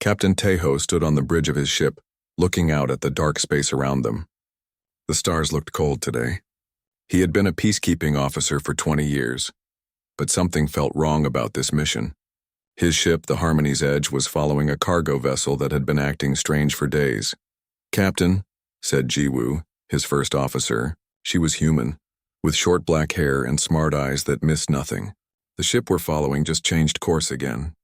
Captain Tejo stood on the bridge of his ship, looking out at the dark space around them. The stars looked cold today. He had been a peacekeeping officer for 20 years, but something felt wrong about this mission. His ship, the Harmony's Edge, was following a cargo vessel that had been acting strange for days. "Captain," said Jiwoo, his first officer. She was human, with short black hair and smart eyes that missed nothing. "The ship we're following just changed course again."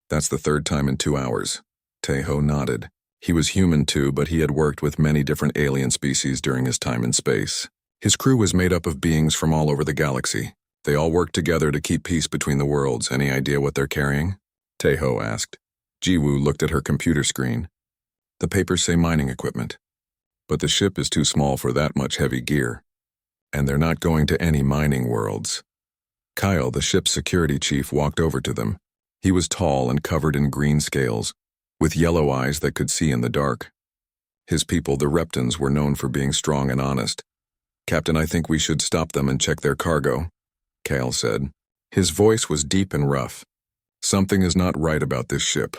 "That's the third time in 2 hours." Tejo nodded. He was human too, but he had worked with many different alien species during his time in space. His crew was made up of beings from all over the galaxy. They all worked together to keep peace between the worlds. "Any idea what they're carrying?" Tejo asked. Jiwoo looked at her computer screen. "The papers say mining equipment. But the ship is too small for that much heavy gear. And they're not going to any mining worlds." Kyle, the ship's security chief, walked over to them. He was tall and covered in green scales, with yellow eyes that could see in the dark. His people, the Reptans, were known for being strong and honest. "Captain, I think we should stop them and check their cargo," Kyle said. His voice was deep and rough. "Something is not right about this ship."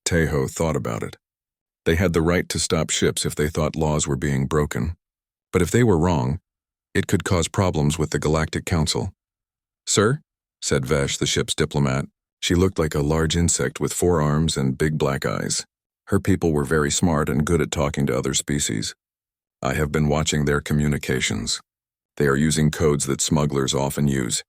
Tejo thought about it. They had the right to stop ships if they thought laws were being broken. But if they were wrong, it could cause problems with the Galactic Council. "Sir," said Vesh, the ship's diplomat. She looked like a large insect with 4 arms and big black eyes. Her people were very smart and good at talking to other species. "I have been watching their communications. They are using codes that smugglers often use.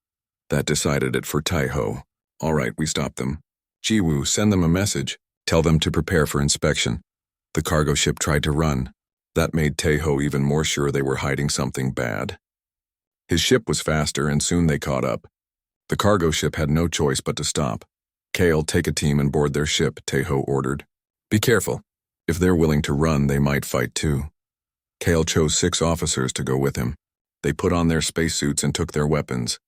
That decided it for Tejo. All right, we stop them. Jiwoo, send them a message. Tell them to prepare for inspection." The cargo ship tried to run. That made Tejo even more sure they were hiding something bad. His ship was faster, and soon they caught up. The cargo ship had no choice but to stop. "Kale, take a team and board their ship," Tejo ordered. "Be careful. If they're willing to run, they might fight too." Kale chose 6 officers to go with him. They put on their spacesuits and took their weapons.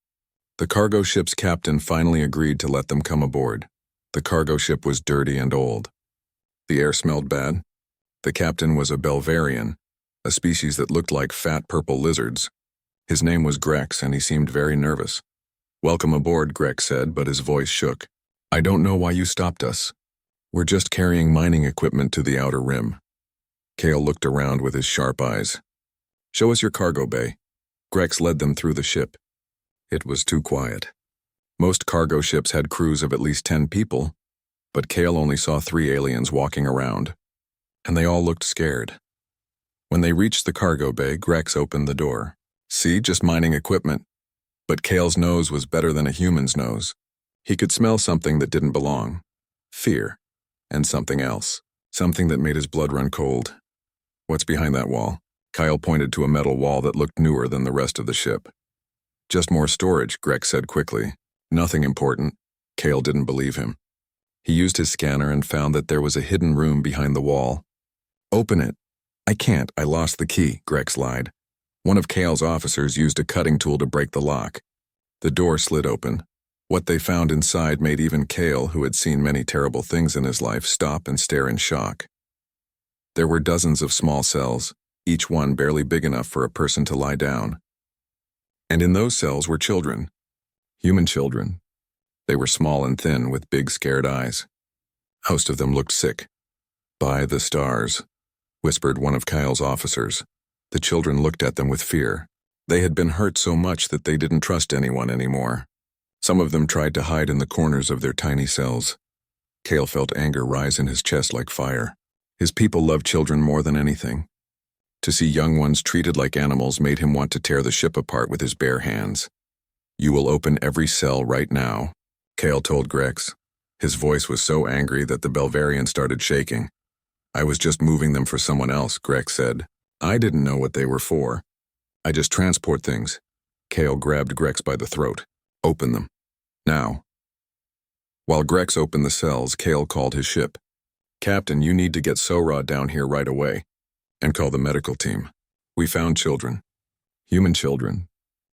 The cargo ship's captain finally agreed to let them come aboard. The cargo ship was dirty and old. The air smelled bad. The captain was a Belvarian, a species that looked like fat purple lizards. His name was Grex, and he seemed very nervous. "Welcome aboard," Grex said, but his voice shook. "I don't know why you stopped us. We're just carrying mining equipment to the outer rim." Kale looked around with his sharp eyes. "Show us your cargo bay." Grex led them through the ship. It was too quiet. Most cargo ships had crews of at least 10 people, but Kale only saw 3 aliens walking around, and they all looked scared. When they reached the cargo bay, Grex opened the door. "See, just mining equipment." But Kale's nose was better than a human's nose. He could smell something that didn't belong. Fear. And something else. Something that made his blood run cold. "What's behind that wall?" Kyle pointed to a metal wall that looked newer than the rest of the ship. "Just more storage," Grex said quickly. "Nothing important." Kale didn't believe him. He used his scanner and found that there was a hidden room behind the wall. "Open it." "I can't. I lost the key," Grex lied. One of Kale's officers used a cutting tool to break the lock. The door slid open. What they found inside made even Kale, who had seen many terrible things in his life, stop and stare in shock. There were dozens of small cells, each one barely big enough for a person to lie down. And in those cells were children. Human children. They were small and thin, with big, scared eyes. Most of them looked sick. "By the stars," whispered one of Kyle's officers. The children looked at them with fear. They had been hurt so much that they didn't trust anyone anymore. Some of them tried to hide in the corners of their tiny cells. Kale felt anger rise in his chest like fire. His people loved children more than anything. To see young ones treated like animals made him want to tear the ship apart with his bare hands. "You will open every cell right now," Kale told Grex. His voice was so angry that the Belvarian started shaking. "I was just moving them for someone else," Grex said. "I didn't know what they were for. I just transport things." Kale grabbed Grex by the throat. "Open them. Now." While Grex opened the cells, Kale called his ship. "Captain, you need to get Sora down here right away. And call the medical team. We found children. Human children.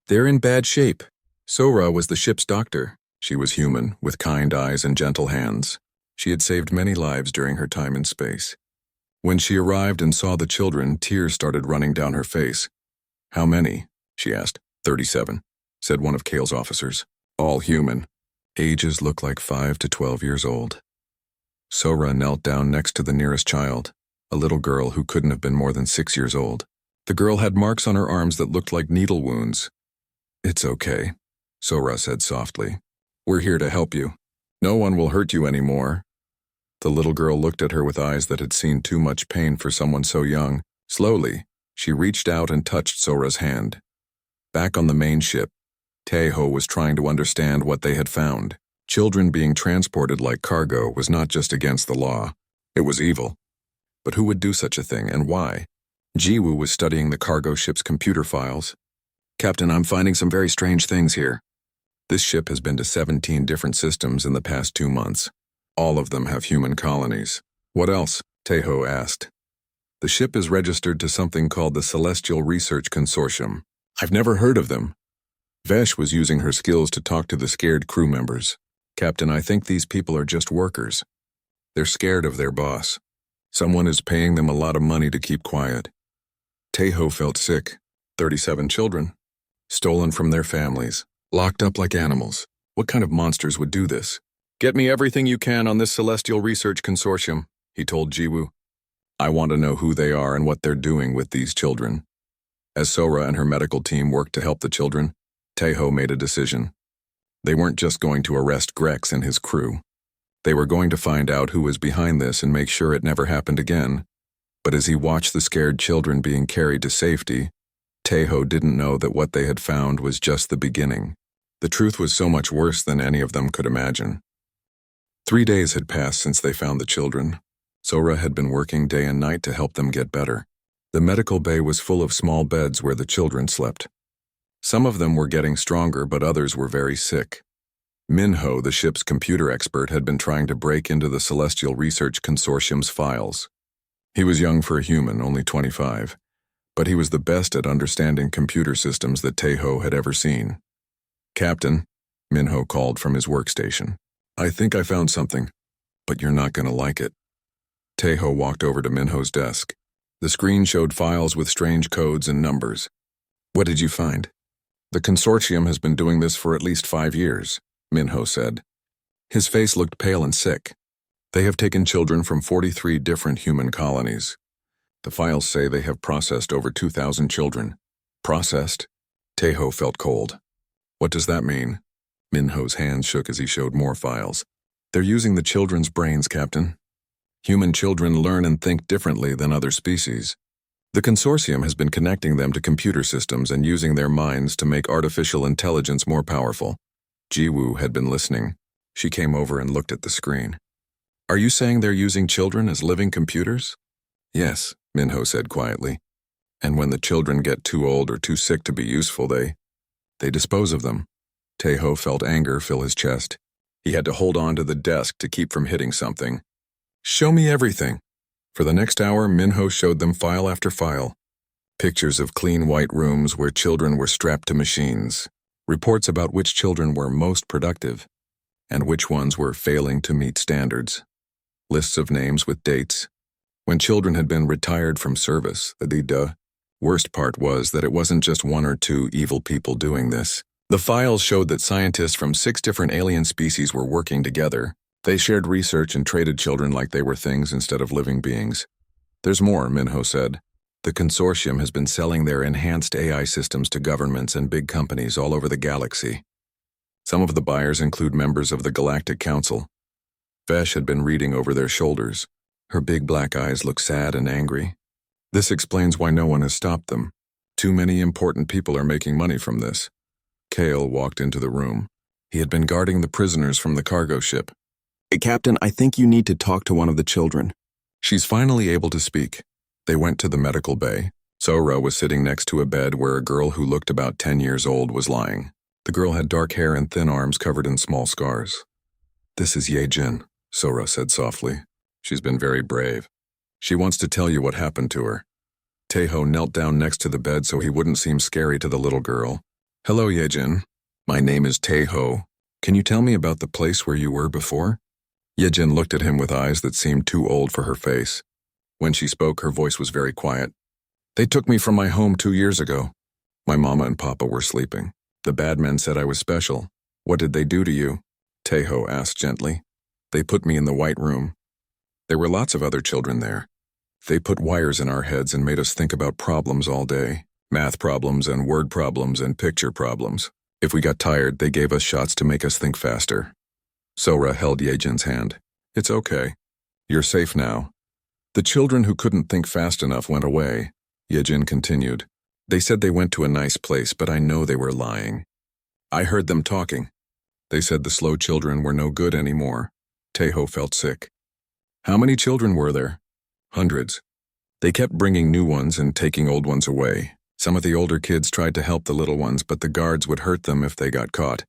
They're in bad shape." Sora was the ship's doctor. She was human, with kind eyes and gentle hands. She had saved many lives during her time in space. When she arrived and saw the children, tears started running down her face. "How many?" she asked. 37, said one of Kale's officers. "All human. Ages look like 5 to 12 years old." Sora knelt down next to the nearest child, a little girl who couldn't have been more than 6 years old. The girl had marks on her arms that looked like needle wounds. "It's okay," Sora said softly. "We're here to help you. No one will hurt you anymore." The little girl looked at her with eyes that had seen too much pain for someone so young. Slowly, she reached out and touched Sora's hand. Back on the main ship, Taeho was trying to understand what they had found. Children being transported like cargo was not just against the law. It was evil. But who would do such a thing, and why? Jiwoo was studying the cargo ship's computer files. "Captain, I'm finding some very strange things here. This ship has been to 17 different systems in the past 2 months. All of them have human colonies." "What else?" Taeho asked. "The ship is registered to something called the Celestial Research Consortium. I've never heard of them." Vesh was using her skills to talk to the scared crew members. "Captain, I think these people are just workers. They're scared of their boss. Someone is paying them a lot of money to keep quiet." Taeho felt sick. 37 children, stolen from their families, locked up like animals. What kind of monsters would do this? "Get me everything you can on this Celestial Research Consortium," he told Jiwoo. "I want to know who they are and what they're doing with these children." As Sora and her medical team worked to help the children, Taeho made a decision. They weren't just going to arrest Grex and his crew. They were going to find out who was behind this and make sure it never happened again. But as he watched the scared children being carried to safety, Taeho didn't know that what they had found was just the beginning. The truth was so much worse than any of them could imagine. 3 days had passed since they found the children. Sora had been working day and night to help them get better. The medical bay was full of small beds where the children slept. Some of them were getting stronger, but others were very sick. Minho, the ship's computer expert, had been trying to break into the Celestial Research Consortium's files. He was young for a human, only 25, but he was the best at understanding computer systems that Taeho had ever seen. "Captain," Minho called from his workstation. "I think I found something, but you're not going to like it." Taeho walked over to Minho's desk. The screen showed files with strange codes and numbers. "What did you find?" "The consortium has been doing this for at least 5 years, Minho said. His face looked pale and sick. "They have taken children from 43 different human colonies. The files say they have processed over 2,000 children." "Processed?" Taeho felt cold. "What does that mean?" Minho's hands shook as he showed more files. "They're using the children's brains, Captain. Human children learn and think differently than other species. The consortium has been connecting them to computer systems and using their minds to make artificial intelligence more powerful." Jiwoo had been listening. She came over and looked at the screen. "Are you saying they're using children as living computers?" "Yes," Minho said quietly. "And when the children get too old or too sick to be useful, they dispose of them." Taeho felt anger fill his chest. He had to hold on to the desk to keep from hitting something. "Show me everything." For the next hour, Minho showed them file after file. Pictures of clean white rooms where children were strapped to machines. Reports about which children were most productive and which ones were failing to meet standards. Lists of names with dates. When children had been retired from service, the worst part was that it wasn't just 1 or 2 evil people doing this. The files showed that scientists from 6 different alien species were working together. They shared research and traded children like they were things instead of living beings. "There's more," Minho said. "The consortium has been selling their enhanced AI systems to governments and big companies all over the galaxy. Some of the buyers include members of the Galactic Council." Vesh had been reading over their shoulders. Her big black eyes looked sad and angry. "This explains why no one has stopped them. Too many important people are making money from this." Kale walked into the room. He had been guarding the prisoners from the cargo ship. "Hey, Captain, I think you need to talk to one of the children." She's finally able to speak. They went to the medical bay. Sora was sitting next to a bed where a girl who looked about 10 years old was lying. The girl had dark hair and thin arms covered in small scars. "This is Ye-Jin," Sora said softly. "She's been very brave. She wants to tell you what happened to her." Taeho knelt down next to the bed so he wouldn't seem scary to the little girl. "Hello, Ye-Jin. My name is Taeho. Can you tell me about the place where you were before?" Ye-Jin looked at him with eyes that seemed too old for her face. When she spoke, her voice was very quiet. "They took me from my home 2 years ago. My mama and papa were sleeping. The bad men said I was special. What did they do to you?" Taeho asked gently. "They put me in the white room. There were lots of other children there. They put wires in our heads and made us think about problems all day. Math problems and word problems and picture problems. If we got tired, they gave us shots to make us think faster. Sora held Yejin's hand. It's okay. You're safe now. The children who couldn't think fast enough went away. Yejin continued. They said they went to a nice place, but I know they were lying. I heard them talking. They said the slow children were no good anymore. Teho felt sick. How many children were there? Hundreds. They kept bringing new ones and taking old ones away. Some of the older kids tried to help the little ones, but the guards would hurt them if they got caught.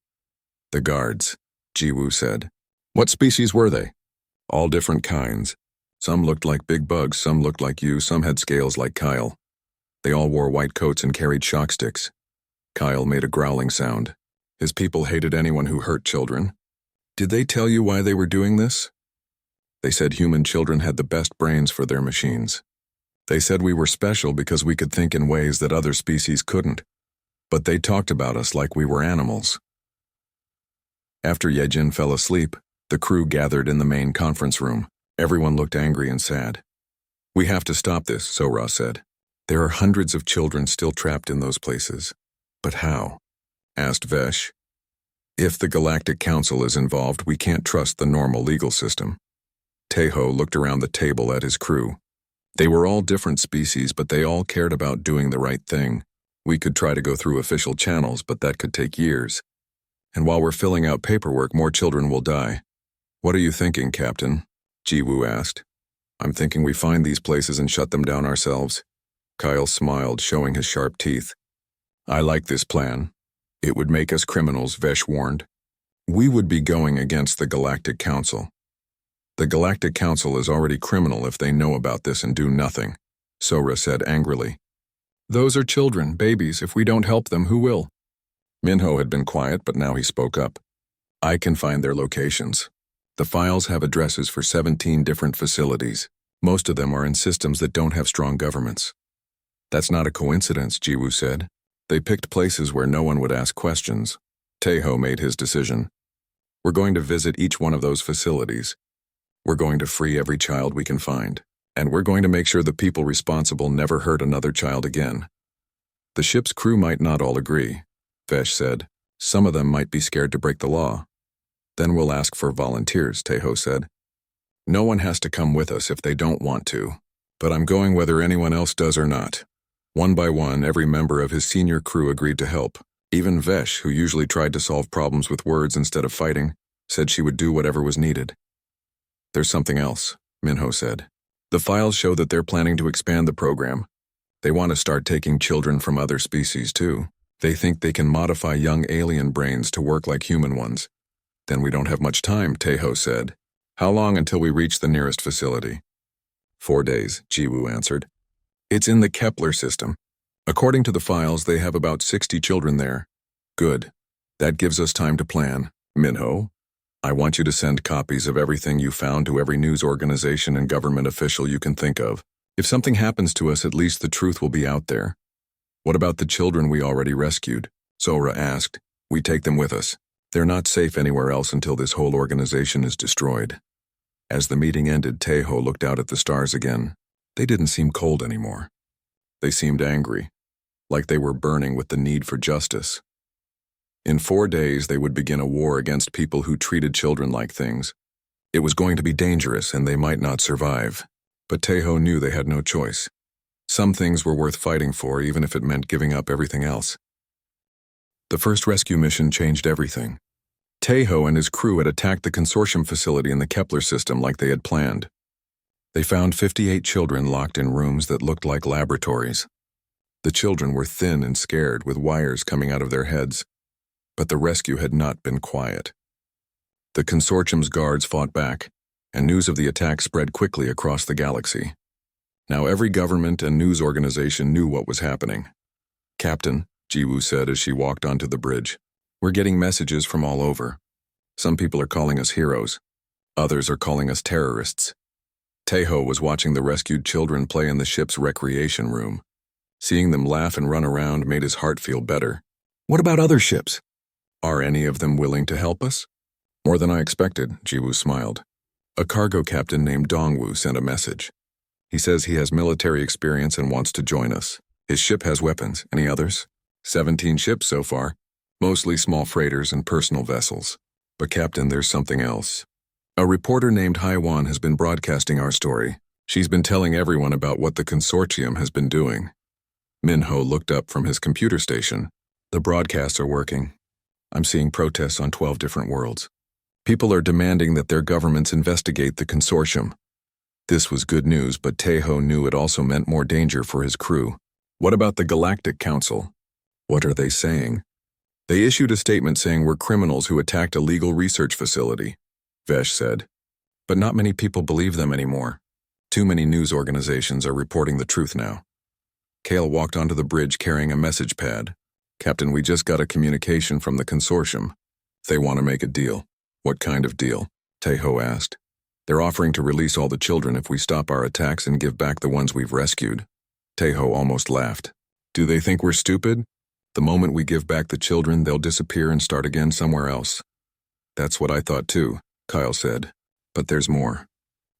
The guards, Jiwoo said. What species were they? All different kinds. Some looked like big bugs, some looked like you, some had scales like Kyle. They all wore white coats and carried shock sticks. Kyle made a growling sound. His people hated anyone who hurt children. Did they tell you why they were doing this? They said human children had the best brains for their machines. They said we were special because we could think in ways that other species couldn't. But they talked about us like we were animals. After Yejin fell asleep, the crew gathered in the main conference room. Everyone looked angry and sad. We have to stop this, Sora said. There are hundreds of children still trapped in those places. But how? Asked Vesh. If the Galactic Council is involved, we can't trust the normal legal system. Teho looked around the table at his crew. They were all different species, but they all cared about doing the right thing. We could try to go through official channels, but that could take years. And while we're filling out paperwork, more children will die. What are you thinking, Captain? Jiwoo asked. I'm thinking we find these places and shut them down ourselves. Kyle smiled, showing his sharp teeth. I like this plan. It would make us criminals, Vesh warned. We would be going against the Galactic Council. The Galactic Council is already criminal if they know about this and do nothing, Sora said angrily. Those are children, babies. If we don't help them, who will? Minho had been quiet, but now he spoke up. I can find their locations. The files have addresses for 17 different facilities. Most of them are in systems that don't have strong governments. That's not a coincidence, Jiwoo said. They picked places where no one would ask questions. Teho made his decision. We're going to visit each one of those facilities. We're going to free every child we can find. And we're going to make sure the people responsible never hurt another child again. The ship's crew might not all agree, Vesh said. Some of them might be scared to break the law. Then we'll ask for volunteers, Teho said. No one has to come with us if they don't want to. But I'm going whether anyone else does or not. One by one, every member of his senior crew agreed to help. Even Vesh, who usually tried to solve problems with words instead of fighting, said she would do whatever was needed. There's something else, Minho said. The files show that they're planning to expand the program. They want to start taking children from other species, too. They think they can modify young alien brains to work like human ones. Then we don't have much time, Teho said. How long until we reach the nearest facility? 4 days, Jiwoo answered. It's in the Kepler system. According to the files, they have about 60 children there. Good. That gives us time to plan. Minho, I want you to send copies of everything you found to every news organization and government official you can think of. If something happens to us, at least the truth will be out there. What about the children we already rescued? Sora asked. We take them with us. They're not safe anywhere else until this whole organization is destroyed. As the meeting ended, Teho looked out at the stars again. They didn't seem cold anymore. They seemed angry, like they were burning with the need for justice. In 4 days, they would begin a war against people who treated children like things. It was going to be dangerous and they might not survive. But Teho knew they had no choice. Some things were worth fighting for, even if it meant giving up everything else. The first rescue mission changed everything. Teho and his crew had attacked the consortium facility in the Kepler system like they had planned. They found 58 children locked in rooms that looked like laboratories. The children were thin and scared, with wires coming out of their heads. But the rescue had not been quiet. The consortium's guards fought back, and news of the attack spread quickly across the galaxy. Now every government and news organization knew what was happening. Captain, Jiwoo said as she walked onto the bridge, we're getting messages from all over. Some people are calling us heroes. Others are calling us terrorists. Teho was watching the rescued children play in the ship's recreation room. Seeing them laugh and run around made his heart feel better. What about other ships? Are any of them willing to help us? More than I expected, Jiwoo smiled. A cargo captain named Dongwu sent a message. He says he has military experience and wants to join us. His ship has weapons. Any others? 17 ships so far, mostly small freighters and personal vessels. But Captain, there's something else. A reporter named Haiwan has been broadcasting our story. She's been telling everyone about what the consortium has been doing. Minho looked up from his computer station. The broadcasts are working. I'm seeing protests on 12 different worlds. People are demanding that their governments investigate the consortium. This was good news, but Tejo knew it also meant more danger for his crew. What about the Galactic Council? What are they saying? They issued a statement saying we're criminals who attacked a legal research facility, Vesh said. But not many people believe them anymore. Too many news organizations are reporting the truth now. Kale walked onto the bridge carrying a message pad. Captain, we just got a communication from the consortium. They want to make a deal. What kind of deal? Tejo asked. They're offering to release all the children if we stop our attacks and give back the ones we've rescued. Tejo almost laughed. Do they think we're stupid? The moment we give back the children, they'll disappear and start again somewhere else. That's what I thought too, Kyle said. But there's more.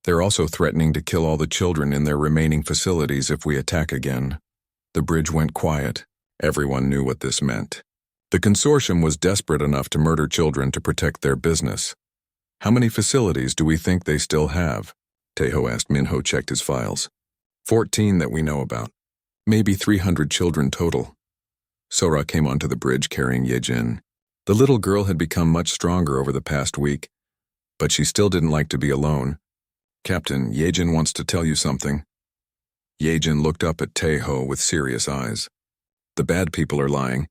They're also threatening to kill all the children in their remaining facilities if we attack again. The bridge went quiet. Everyone knew what this meant. The consortium was desperate enough to murder children to protect their business. How many facilities do we think they still have? Tejo asked. Minho checked his files. 14 that we know about. Maybe 300 children total. Sora came onto the bridge carrying Yejin. The little girl had become much stronger over the past week, but she still didn't like to be alone. Captain, Yejin wants to tell you something. Yejin looked up at Tejo with serious eyes. The bad people are lying.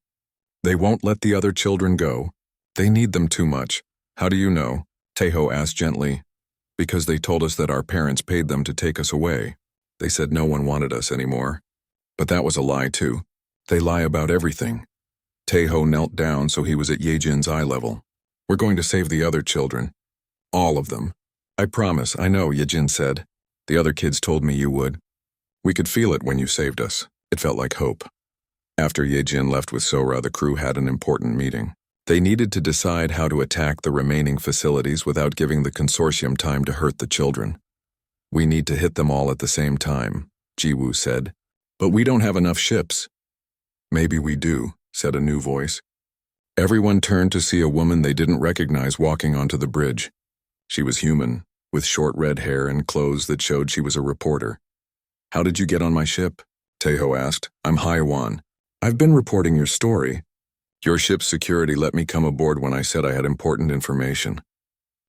They won't let the other children go. They need them too much. How do you know? Tejo asked gently. Because they told us that our parents paid them to take us away. They said no one wanted us anymore. But that was a lie too. They lie about everything. Tejo knelt down so he was at Yejin's eye level. We're going to save the other children. All of them. I promise, I know, Yejin said. The other kids told me you would. We could feel it when you saved us. It felt like hope. After Yejin left with Sora, the crew had an important meeting. They needed to decide how to attack the remaining facilities without giving the consortium time to hurt the children. We need to hit them all at the same time, Jiwoo said. But we don't have enough ships. Maybe we do, said a new voice. Everyone turned to see a woman they didn't recognize walking onto the bridge. She was human, with short red hair and clothes that showed she was a reporter. How did you get on my ship? Tejo asked. I'm Haiwan. I've been reporting your story. Your ship's security let me come aboard when I said I had important information.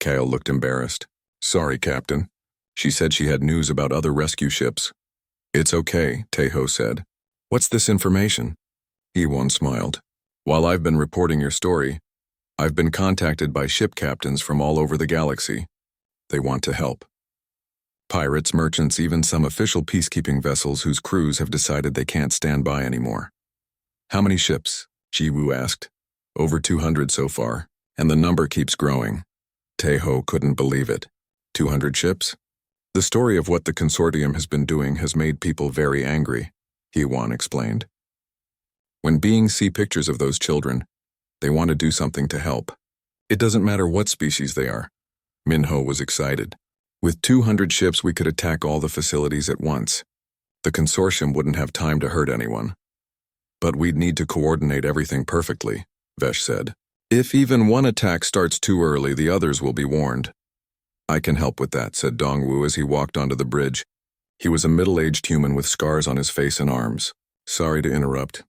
Kale looked embarrassed. Sorry, Captain. She said she had news about other rescue ships. It's okay, Tejo said. What's this information? Haiwan smiled. While I've been reporting your story, I've been contacted by ship captains from all over the galaxy. They want to help. Pirates, merchants, even some official peacekeeping vessels whose crews have decided they can't stand by anymore. How many ships? Jiwoo asked. Over 200 so far, and the number keeps growing. Tejo couldn't believe it. 200 ships? The story of what the consortium has been doing has made people very angry, Haiwan explained. When beings see pictures of those children, they want to do something to help. It doesn't matter what species they are. Minho was excited. With 200 ships, we could attack all the facilities at once. The consortium wouldn't have time to hurt anyone. But we'd need to coordinate everything perfectly, Vesh said. If even one attack starts too early, the others will be warned. I can help with that, said Dongwu as he walked onto the bridge. He was a middle-aged human with scars on his face and arms. Sorry to interrupt.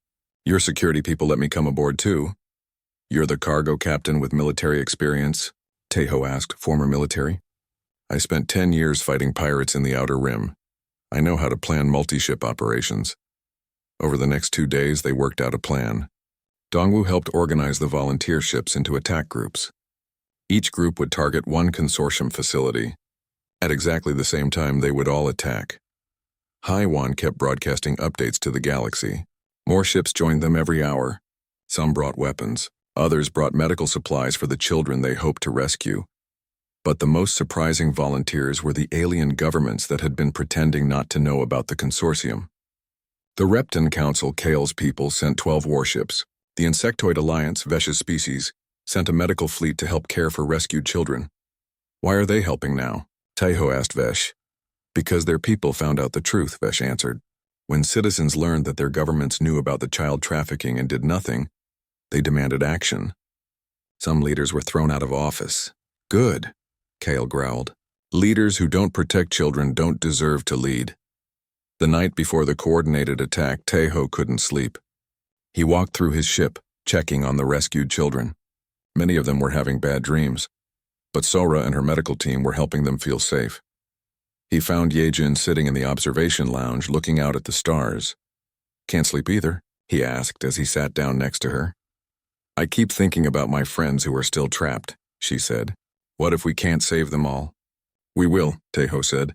Your security people let me come aboard too. You're the cargo captain with military experience? Tejo asked, former military. I spent 10 years fighting pirates in the Outer Rim. I know how to plan multi-ship operations. Over the next 2 days, they worked out a plan. Dongwu helped organize the volunteer ships into attack groups. Each group would target one consortium facility. At exactly the same time, they would all attack. Haiwan kept broadcasting updates to the galaxy. More ships joined them every hour. Some brought weapons. Others brought medical supplies for the children they hoped to rescue. But the most surprising volunteers were the alien governments that had been pretending not to know about the consortium. The Repton Council, Kale's people, sent 12 warships. The Insectoid Alliance, Vesh's species, sent a medical fleet to help care for rescued children. Why are they helping now? Taeho asked Vesh. Because their people found out the truth, Vesh answered. When citizens learned that their governments knew about the child trafficking and did nothing, they demanded action. Some leaders were thrown out of office. Good, Kale growled. Leaders who don't protect children don't deserve to lead. The night before the coordinated attack, Taeho couldn't sleep. He walked through his ship, checking on the rescued children. Many of them were having bad dreams, but Sora and her medical team were helping them feel safe. He found Yejin sitting in the observation lounge looking out at the stars. Can't sleep either, he asked as he sat down next to her. I keep thinking about my friends who are still trapped, she said. What if we can't save them all? We will, Taeho said.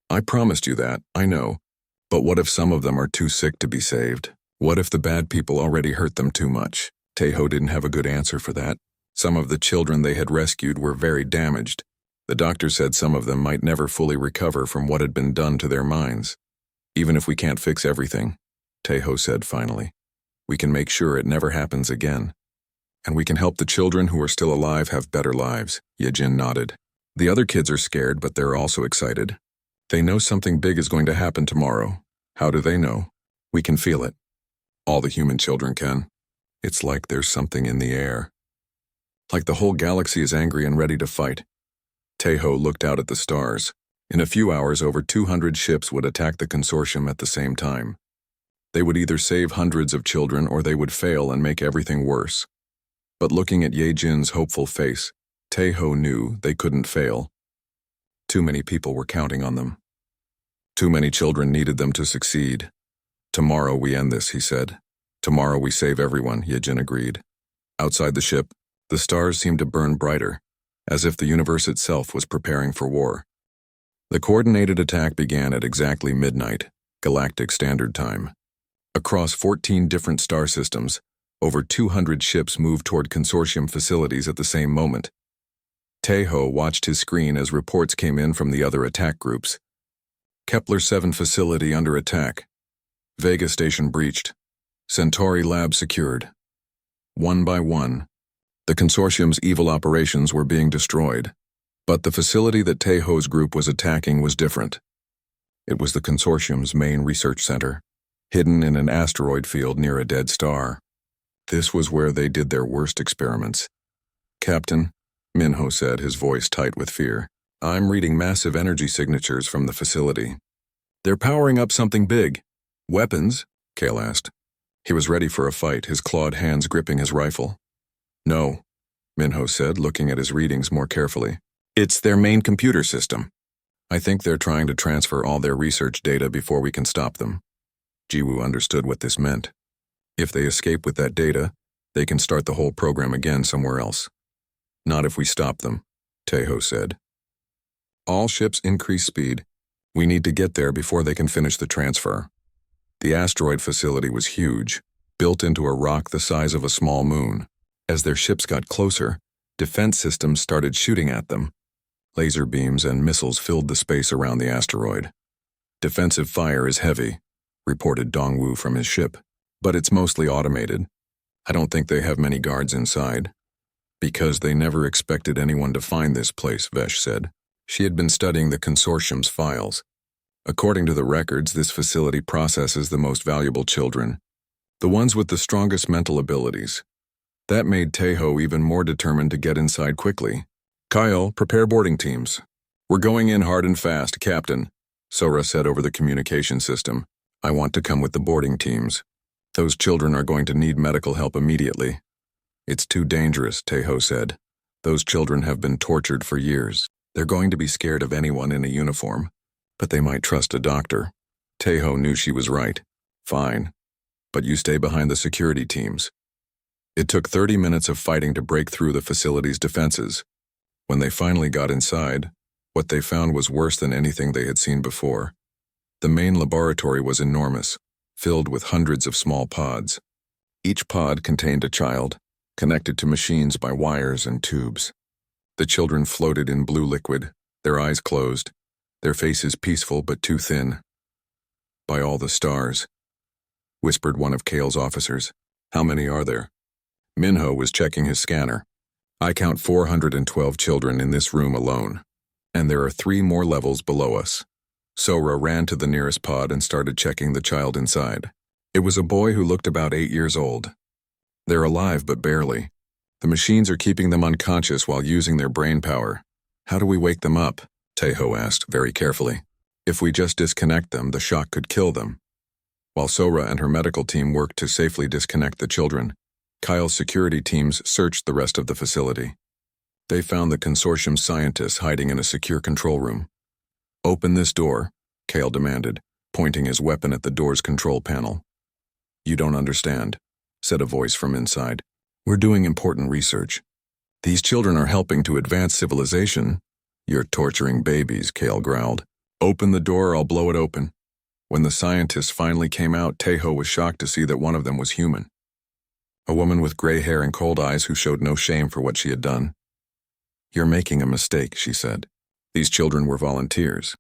I promised you that, I know. But what if some of them are too sick to be saved? What if the bad people already hurt them too much? Taeho didn't have a good answer for that. Some of the children they had rescued were very damaged. The doctor said some of them might never fully recover from what had been done to their minds. Even if we can't fix everything, Taeho said finally, we can make sure it never happens again. And we can help the children who are still alive have better lives, Yejin nodded. The other kids are scared, but they're also excited. They know something big is going to happen tomorrow. How do they know? We can feel it. All the human children can. It's like there's something in the air. Like the whole galaxy is angry and ready to fight. Taeho looked out at the stars. In a few hours, over 200 ships would attack the consortium at the same time. They would either save hundreds of children or they would fail and make everything worse. But looking at Yejin's hopeful face, Taeho knew they couldn't fail. Too many people were counting on them. Too many children needed them to succeed. Tomorrow we end this, he said. Tomorrow we save everyone, Yejin agreed. Outside the ship, the stars seemed to burn brighter, as if the universe itself was preparing for war. The coordinated attack began at exactly midnight, Galactic Standard Time. Across 14 different star systems, over 200 ships moved toward consortium facilities at the same moment. Taeho watched his screen as reports came in from the other attack groups. Kepler 7 facility under attack. Vega station breached. Centauri lab secured. One by one, the consortium's evil operations were being destroyed. But the facility that Taeho's group was attacking was different. It was the consortium's main research center, hidden in an asteroid field near a dead star. This was where they did their worst experiments. Captain, Minho said, his voice tight with fear, I'm reading massive energy signatures from the facility. They're powering up something big. Weapons? Kale asked. He was ready for a fight, his clawed hands gripping his rifle. No, Minho said, looking at his readings more carefully. It's their main computer system. I think they're trying to transfer all their research data before we can stop them. Jiwoo understood what this meant. If they escape with that data, they can start the whole program again somewhere else. Not if we stop them, Taeho said. All ships increase speed. We need to get there before they can finish the transfer. The asteroid facility was huge, built into a rock the size of a small moon. As their ships got closer, defense systems started shooting at them. Laser beams and missiles filled the space around the asteroid. Defensive fire is heavy, reported Dongwoo from his ship, but it's mostly automated. I don't think they have many guards inside. Because they never expected anyone to find this place, Vesh said. She had been studying the consortium's files. According to the records, this facility processes the most valuable children, the ones with the strongest mental abilities. That made Taeho even more determined to get inside quickly. Kyle, prepare boarding teams. We're going in hard and fast, Captain, Sora said over the communication system. I want to come with the boarding teams. Those children are going to need medical help immediately. It's too dangerous, Taeho said. Those children have been tortured for years. They're going to be scared of anyone in a uniform, but they might trust a doctor. Taeho knew she was right. Fine, but you stay behind the security teams. It took 30 minutes of fighting to break through the facility's defenses. When they finally got inside, what they found was worse than anything they had seen before. The main laboratory was enormous, filled with hundreds of small pods. Each pod contained a child, connected to machines by wires and tubes. The children floated in blue liquid, their eyes closed, their faces peaceful but too thin. By all the stars, whispered one of Kale's officers. How many are there? Minho was checking his scanner. I count 412 children in this room alone. And there are 3 more levels below us. Sora ran to the nearest pod and started checking the child inside. It was a boy who looked about 8 years old. They're alive, but barely. The machines are keeping them unconscious while using their brain power. How do we wake them up? Taeho asked, very carefully. If we just disconnect them, the shock could kill them. While Sora and her medical team worked to safely disconnect the children, Kyle's security teams searched the rest of the facility. They found the consortium scientists hiding in a secure control room. Open this door, Kale demanded, pointing his weapon at the door's control panel. You don't understand, said a voice from inside. We're doing important research. These children are helping to advance civilization. You're torturing babies, Kale growled. Open the door or I'll blow it open. When the scientists finally came out, Taeho was shocked to see that one of them was human. A woman with gray hair and cold eyes who showed no shame for what she had done. You're making a mistake, she said. These children were volunteers.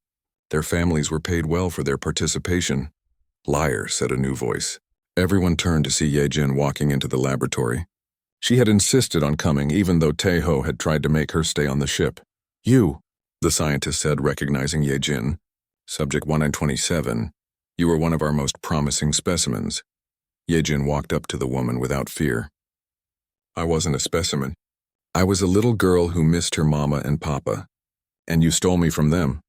Their families were paid well for their participation. Liar, said a new voice. Everyone turned to see Yejin walking into the laboratory. She had insisted on coming even though Taeho had tried to make her stay on the ship. You, the scientist said, recognizing Yejin. Subject 127. You were one of our most promising specimens. Yejin walked up to the woman without fear. I wasn't a specimen. I was a little girl who missed her mama and papa. And you stole me from them.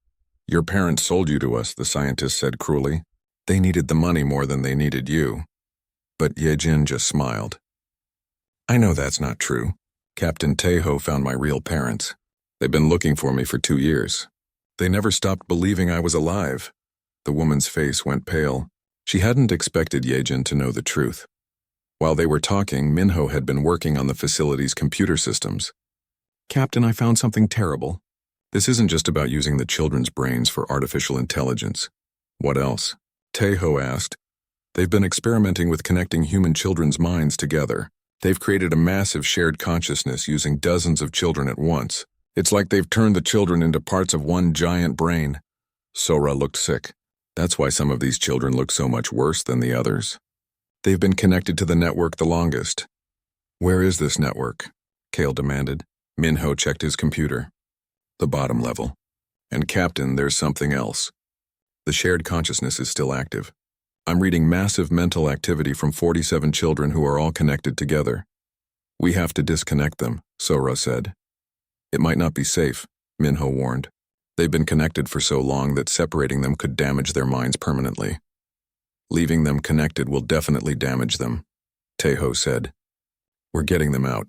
Your parents sold you to us, the scientist said cruelly. They needed the money more than they needed you. But Yejin just smiled. I know that's not true. Captain Taeho found my real parents. They've been looking for me for 2 years. They never stopped believing I was alive. The woman's face went pale. She hadn't expected Yejin to know the truth. While they were talking, Minho had been working on the facility's computer systems. Captain, I found something terrible. This isn't just about using the children's brains for artificial intelligence. What else? Taeho asked. They've been experimenting with connecting human children's minds together. They've created a massive shared consciousness using dozens of children at once. It's like they've turned the children into parts of one giant brain. Sora looked sick. That's why some of these children look so much worse than the others. They've been connected to the network the longest. Where is this network? Kale demanded. Minho checked his computer. The bottom level. And Captain, there's something else. The shared consciousness is still active. I'm reading massive mental activity from 47 children who are all connected together. We have to disconnect them, Sora said. It might not be safe, Minho warned. They've been connected for so long that separating them could damage their minds permanently. Leaving them connected will definitely damage them, Taeho said. We're getting them out.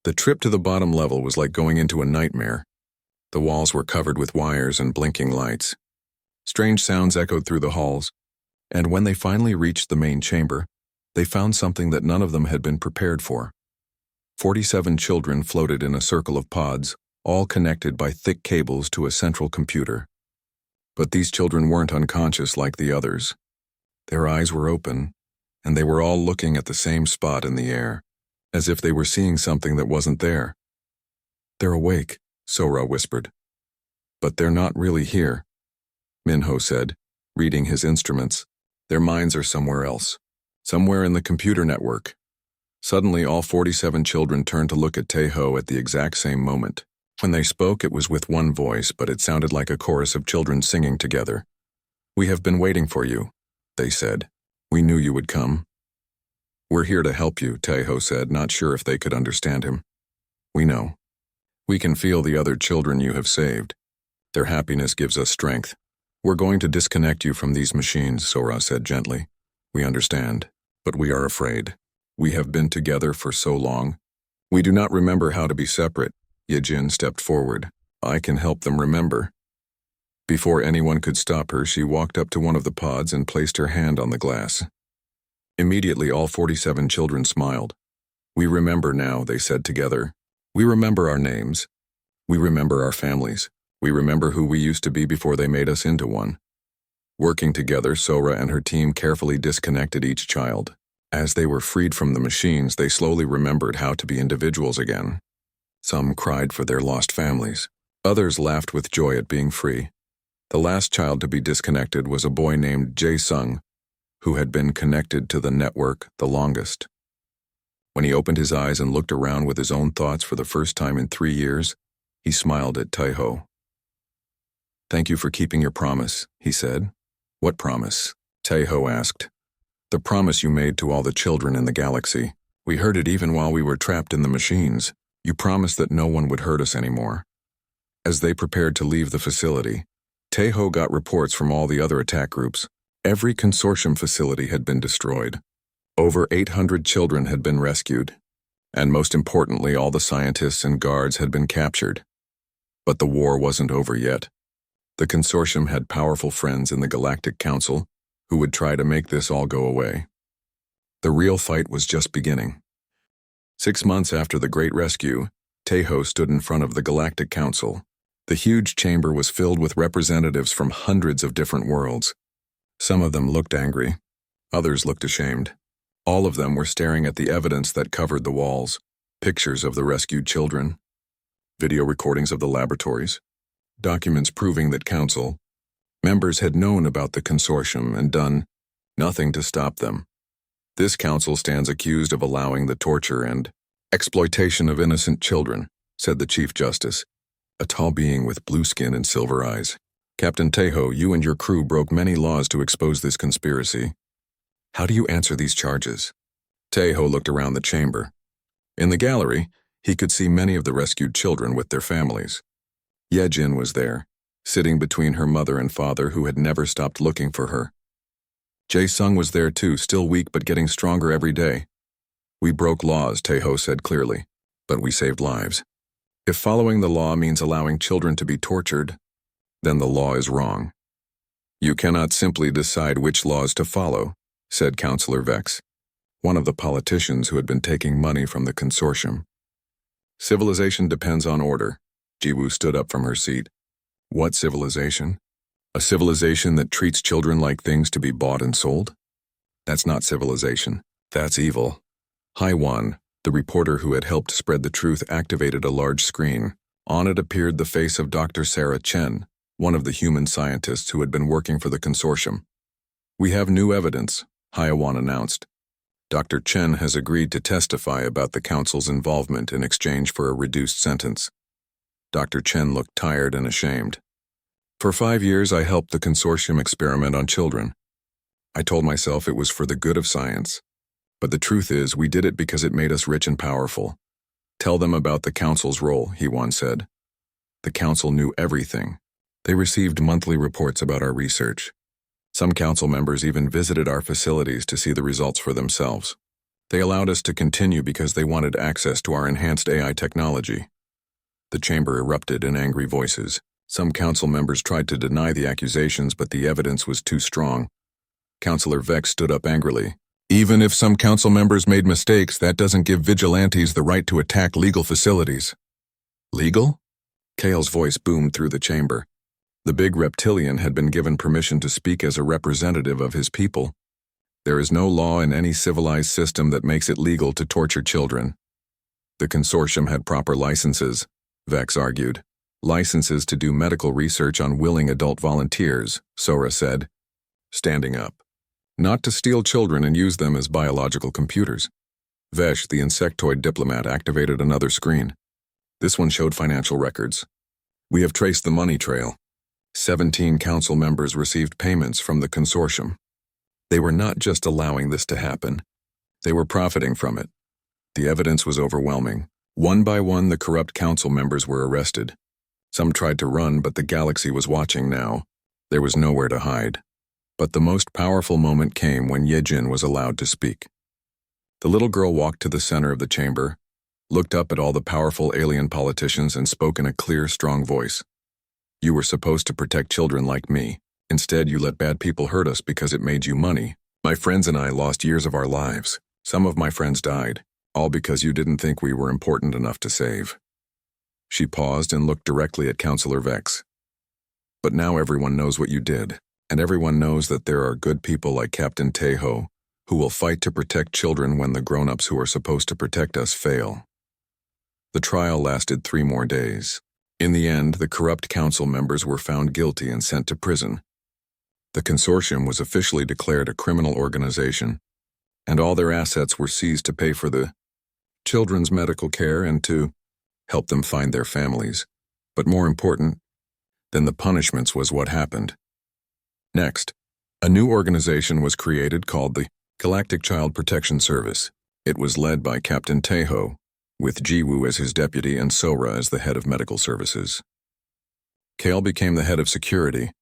The trip to the bottom level was like going into a nightmare. The walls were covered with wires and blinking lights. Strange sounds echoed through the halls, and when they finally reached the main chamber, they found something that none of them had been prepared for. 47 children floated in a circle of pods, all connected by thick cables to a central computer. But these children weren't unconscious like the others. Their eyes were open, and they were all looking at the same spot in the air, as if they were seeing something that wasn't there. They're awake, Sora whispered. But they're not really here, Minho said, reading his instruments. Their minds are somewhere else, somewhere in the computer network. Suddenly, all 47 children turned to look at Taeho at the exact same moment. When they spoke, it was with one voice, but it sounded like a chorus of children singing together. We have been waiting for you, they said. We knew you would come. We're here to help you, Taeho said, not sure if they could understand him. We know. We can feel the other children you have saved. Their happiness gives us strength. We're going to disconnect you from these machines, Sora said gently. We understand, but we are afraid. We have been together for so long. We do not remember how to be separate. Yejin stepped forward. I can help them remember. Before anyone could stop her, she walked up to one of the pods and placed her hand on the glass. Immediately, all 47 children smiled. We remember now, they said together. We remember our names. We remember our families. We remember who we used to be before they made us into one. Working together, Sora and her team carefully disconnected each child. As they were freed from the machines, they slowly remembered how to be individuals again. Some cried for their lost families. Others laughed with joy at being free. The last child to be disconnected was a boy named Jae-sung, who had been connected to the network the longest. When he opened his eyes and looked around with his own thoughts for the first time in 3 years, he smiled at Taeho. "Thank you for keeping your promise," he said. "What promise?" Taeho asked. "The promise you made to all the children in the galaxy. We heard it even while we were trapped in the machines. You promised that no one would hurt us anymore." As they prepared to leave the facility, Taeho got reports from all the other attack groups. Every consortium facility had been destroyed. Over 800 children had been rescued. And most importantly, all the scientists and guards had been captured. But the war wasn't over yet. The consortium had powerful friends in the Galactic Council who would try to make this all go away. The real fight was just beginning. 6 months after the Great Rescue, Taeho stood in front of the Galactic Council. The huge chamber was filled with representatives from hundreds of different worlds. Some of them looked angry. Others looked ashamed. All of them were staring at the evidence that covered the walls. Pictures of the rescued children. Video recordings of the laboratories. Documents proving that Council members had known about the consortium and done nothing to stop them. This council stands accused of allowing the torture and exploitation of innocent children, said the Chief Justice, a tall being with blue skin and silver eyes. Captain Taeho, you and your crew broke many laws to expose this conspiracy. How do you answer these charges? Taeho looked around the chamber. In the gallery, he could see many of the rescued children with their families. Yejin was there, sitting between her mother and father who had never stopped looking for her. Jae-sung was there too, still weak but getting stronger every day. We broke laws, Taeho said clearly, but we saved lives. If following the law means allowing children to be tortured, then the law is wrong. You cannot simply decide which laws to follow, said Councillor Vex, one of the politicians who had been taking money from the consortium. Civilization depends on order. Jiwoo stood up from her seat. What civilization? A civilization that treats children like things to be bought and sold? That's not civilization. That's evil. Haiwan, the reporter who had helped spread the truth, activated a large screen. On it appeared the face of Dr. Sarah Chen, one of the human scientists who had been working for the consortium. We have new evidence, Haiwan announced. Dr. Chen has agreed to testify about the council's involvement in exchange for a reduced sentence. Dr. Chen looked tired and ashamed. For 5 years, I helped the consortium experiment on children. I told myself it was for the good of science. But the truth is, we did it because it made us rich and powerful. Tell them about the council's role, he once said. The council knew everything. They received monthly reports about our research. Some council members even visited our facilities to see the results for themselves. They allowed us to continue because they wanted access to our enhanced AI technology. The chamber erupted in angry voices. Some council members tried to deny the accusations, but the evidence was too strong. Councillor Vex stood up angrily. Even if some council members made mistakes, that doesn't give vigilantes the right to attack legal facilities. Legal? Kale's voice boomed through the chamber. The big reptilian had been given permission to speak as a representative of his people. There is no law in any civilized system that makes it legal to torture children. The consortium had proper licenses, Vex argued. Licenses to do medical research on willing adult volunteers, Sora said, standing up. Not to steal children and use them as biological computers. Vesh, the insectoid diplomat, activated another screen. This one showed financial records. We have traced the money trail. 17 council members received payments from the consortium. They were not just allowing this to happen. They were profiting from it. The evidence was overwhelming. One by one, the corrupt council members were arrested. Some tried to run, but the galaxy was watching now. There was nowhere to hide. But the most powerful moment came when Yejin was allowed to speak. The little girl walked to the center of the chamber, looked up at all the powerful alien politicians, and spoke in a clear, strong voice. You were supposed to protect children like me. Instead, you let bad people hurt us because it made you money. My friends and I lost years of our lives. Some of my friends died, all because you didn't think we were important enough to save. She paused and looked directly at Councillor Vex. But now everyone knows what you did, and everyone knows that there are good people like Captain Taeho who will fight to protect children when the grown-ups who are supposed to protect us fail. The trial lasted 3 more days. In the end, the corrupt council members were found guilty and sent to prison. The consortium was officially declared a criminal organization, and all their assets were seized to pay for the children's medical care and to help them find their families. But more important, then the punishments was what happened. Next, a new organization was created called the Galactic Child Protection Service. It was led by Captain Taeho, with Jiwoo as his deputy and Sora as the head of medical services. Kale became the head of security,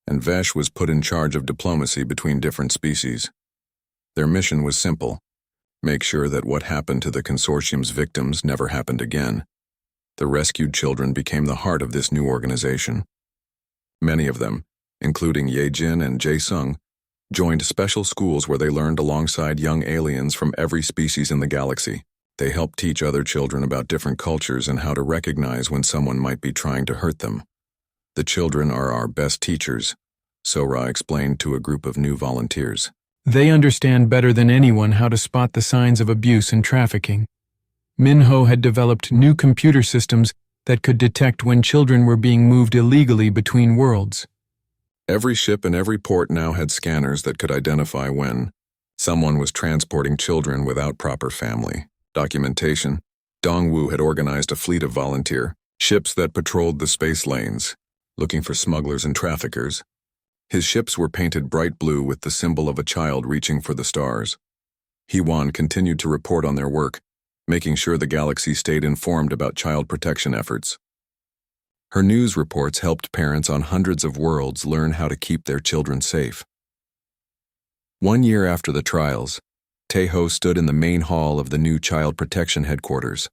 and Vesh was put in charge of diplomacy between different species. Their mission was simple: make sure that what happened to the consortium's victims never happened again. The rescued children became the heart of this new organization. Many of them, including Ye-jin and Jae-sung, joined special schools where they learned alongside young aliens from every species in the galaxy. They helped teach other children about different cultures and how to recognize when someone might be trying to hurt them. The children are our best teachers, Sora explained to a group of new volunteers. They understand better than anyone how to spot the signs of abuse and trafficking. Minho had developed new computer systems that could detect when children were being moved illegally between worlds. Every ship and every port now had scanners that could identify when someone was transporting children without proper family documentation. Dongwoo had organized a fleet of volunteer ships that patrolled the space lanes, looking for smugglers and traffickers. His ships were painted bright blue with the symbol of a child reaching for the stars. Hee-won continued to report on their work, making sure the galaxy stayed informed about child protection efforts. Her news reports helped parents on hundreds of worlds learn how to keep their children safe. 1 year after the trials, Taeho stood in the main hall of the new Child Protection Headquarters.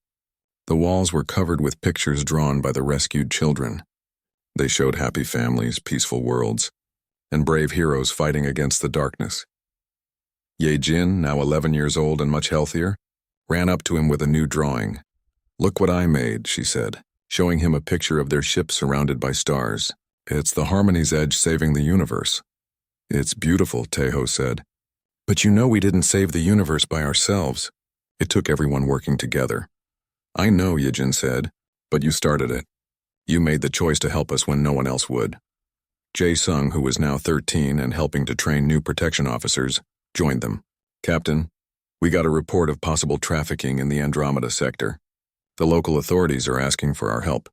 The walls were covered with pictures drawn by the rescued children. They showed happy families, peaceful worlds, and brave heroes fighting against the darkness. Ye-jin, now 11 years old and much healthier, ran up to him with a new drawing. "Look what I made," she said, showing him a picture of their ship surrounded by stars. "It's the Harmony's Edge saving the universe." "It's beautiful," Taeho said. "But you know we didn't save the universe by ourselves. It took everyone working together." "I know," Ye-jin said, "but you started it. You made the choice to help us when no one else would." Jae-sung, who was now 13 and helping to train new protection officers, joined them. "Captain, we got a report of possible trafficking in the Andromeda sector. The local authorities are asking for our help.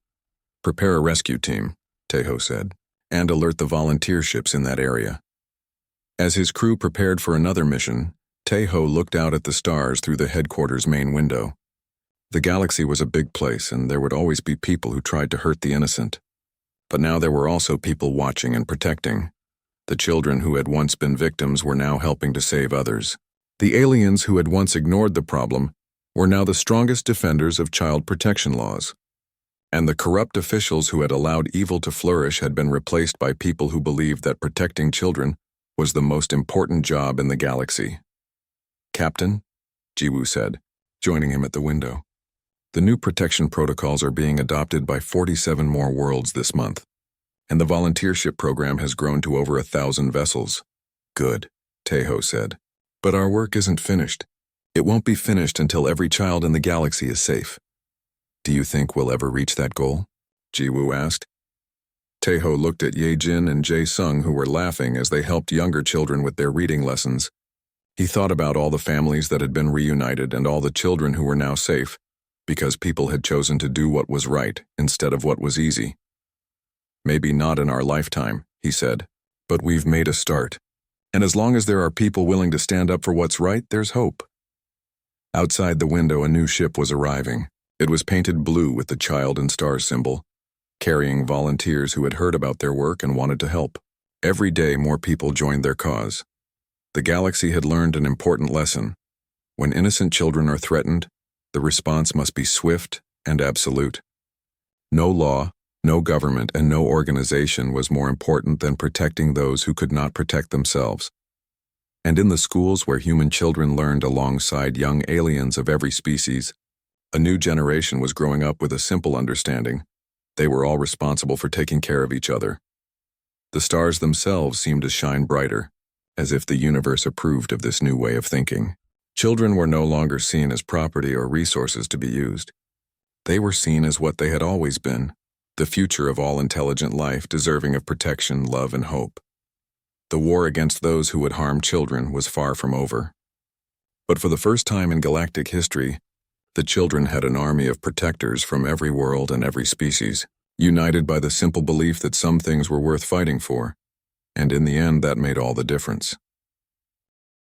Prepare a rescue team," Taeho said, "and alert the volunteer ships in that area." As his crew prepared for another mission, Taeho looked out at the stars through the headquarters' main window. The galaxy was a big place, and there would always be people who tried to hurt the innocent. But now there were also people watching and protecting. The children who had once been victims were now helping to save others. The aliens who had once ignored the problem were now the strongest defenders of child protection laws. And the corrupt officials who had allowed evil to flourish had been replaced by people who believed that protecting children was the most important job in the galaxy. "Captain," Jiwoo said, joining him at the window. "The new protection protocols are being adopted by 47 more worlds this month, and the volunteership program has grown to over 1,000 vessels." "Good," Taeho said. "But our work isn't finished. It won't be finished until every child in the galaxy is safe." "Do you think we'll ever reach that goal?" Jiwoo asked. Taeho looked at Ye-jin and Jae-sung, who were laughing as they helped younger children with their reading lessons. He thought about all the families that had been reunited and all the children who were now safe, because people had chosen to do what was right instead of what was easy. "Maybe not in our lifetime," he said, "but we've made a start. And as long as there are people willing to stand up for what's right, there's hope." Outside the window, a new ship was arriving. It was painted blue with the child and stars symbol, carrying volunteers who had heard about their work and wanted to help. Every day, more people joined their cause. The galaxy had learned an important lesson. When innocent children are threatened, the response must be swift and absolute. No law, no government, and no organization was more important than protecting those who could not protect themselves. And in the schools where human children learned alongside young aliens of every species, a new generation was growing up with a simple understanding. They were all responsible for taking care of each other. The stars themselves seemed to shine brighter, as if the universe approved of this new way of thinking. Children were no longer seen as property or resources to be used. They were seen as what they had always been, the future of all intelligent life deserving of protection, love, and hope. The war against those who would harm children was far from over. But for the first time in galactic history, the children had an army of protectors from every world and every species. united by the simple belief that some things were worth fighting for, and in the end that made all the difference.